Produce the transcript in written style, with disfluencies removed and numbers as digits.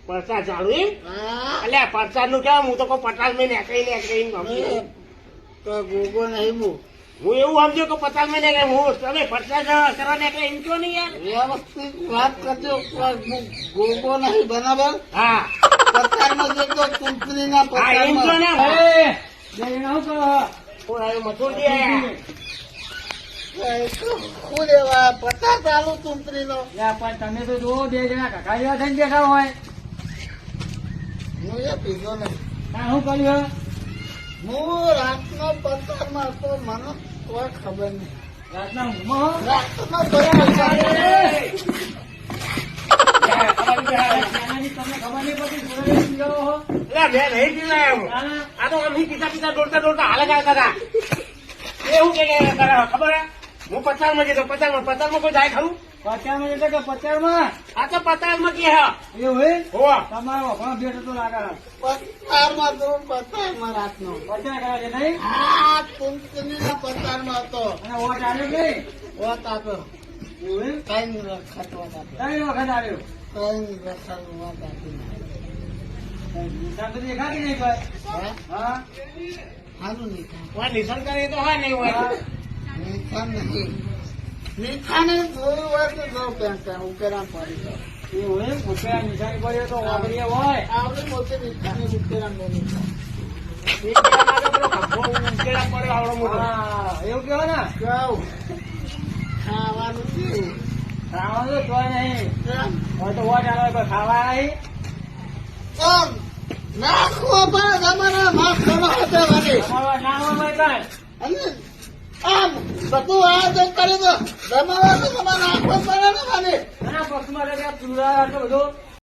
પરસાદ ચાલુ એમ હા એટલે પરસાદ નું કેમ હું તો કોઈ પચાસ માં નેકળી ગમતું. તો ગોગો નહીં હું એવું સમજ્યો કે પચાસ માં ને હું તમે પચાસ કરવા નીકળે એમ કયો નહીં યાર. વ્યવસ્થિત વાત કરજો હું ગોગો નહીં બરાબર હા પચાસમાં જતો ચૂંટણીના હા એમ કયો ને પચાસમાં હું આવ્યો મથુરજી આયા. શું લેવા પચાસ ચાલુ ચૂંટણીનો પણ તમે તો જુઓ 2 જણા કાકા જેવા થઈને બેઠા હોય. હું એ પીધો નહીં આ શું કર્યું? હું રાતનો પચાસમાં તો મને કોઈ ખબર નહીં રાતના ઊંઘમાં હો? રાતનો પચાસ ત્યાંની તમને ખબર નહીં પડતી સુરત પીવો હો? એટલે મેં નહીં પીવાય હું. હા. આ તો અમે પીતા દોડતા હાલે કરતા હતા. એવું કે કરે ખબર હે હું 50 માં જતો 50 માં કોઈ જાય ખરું? 50 માં એટલે કે 50 માં? આ તો 50 માં કે હા એવું હે? હોવા તમારો વખણાં ભેટ હતો લાગે. પચાસમાં તો પચાસમાં રાતનો 50 કરા છે નહીં? આ ચૂંટણીના પચાસમાં હતો અને વોટ આવ્યો કે નહીં? વોટ આપ્યો એવું હે? 3 વખત વોટ આપ્યો 3 વખત આવ્યો. 3 વખત વોટ આપી નિશાન તો દેખાતી નહીં ભાઈ. હે હા? સારું નહીં થાય કોઈ નિશાન કરે તો હોય નહીં હોય. નિખાન નહીં નિખાને જોયું હોય તો જો પેન્શન ઉકેરા પડી જાય એવું હે? ઉભેલા નિશાની પડ્યો તો વાપરીએ હોય. આવડી મોટી નિખાને ઉકેરા નહીં એક જણા માટે પેલો ખભો ઉકેલા પડ્યો આવડો મોટો. હા, એવું કહેવાય ને? કહું ખાવાનું કેવું ખાવાનું તો તોય નહીં. કેમ હવે તો વોટ આવે કોઈ ખાવા નહીં. આમ નાખવો પડે તમારા માફ કરો હતો વળી તમારો નામ હોય કાંઈ? અને આમ બધું આયોજન કરી દો જમાવા તો તમારે નાખવો પડે ને વળી ઘણા પક્ષમાં તો ત્યાં ચૂડા તો બધું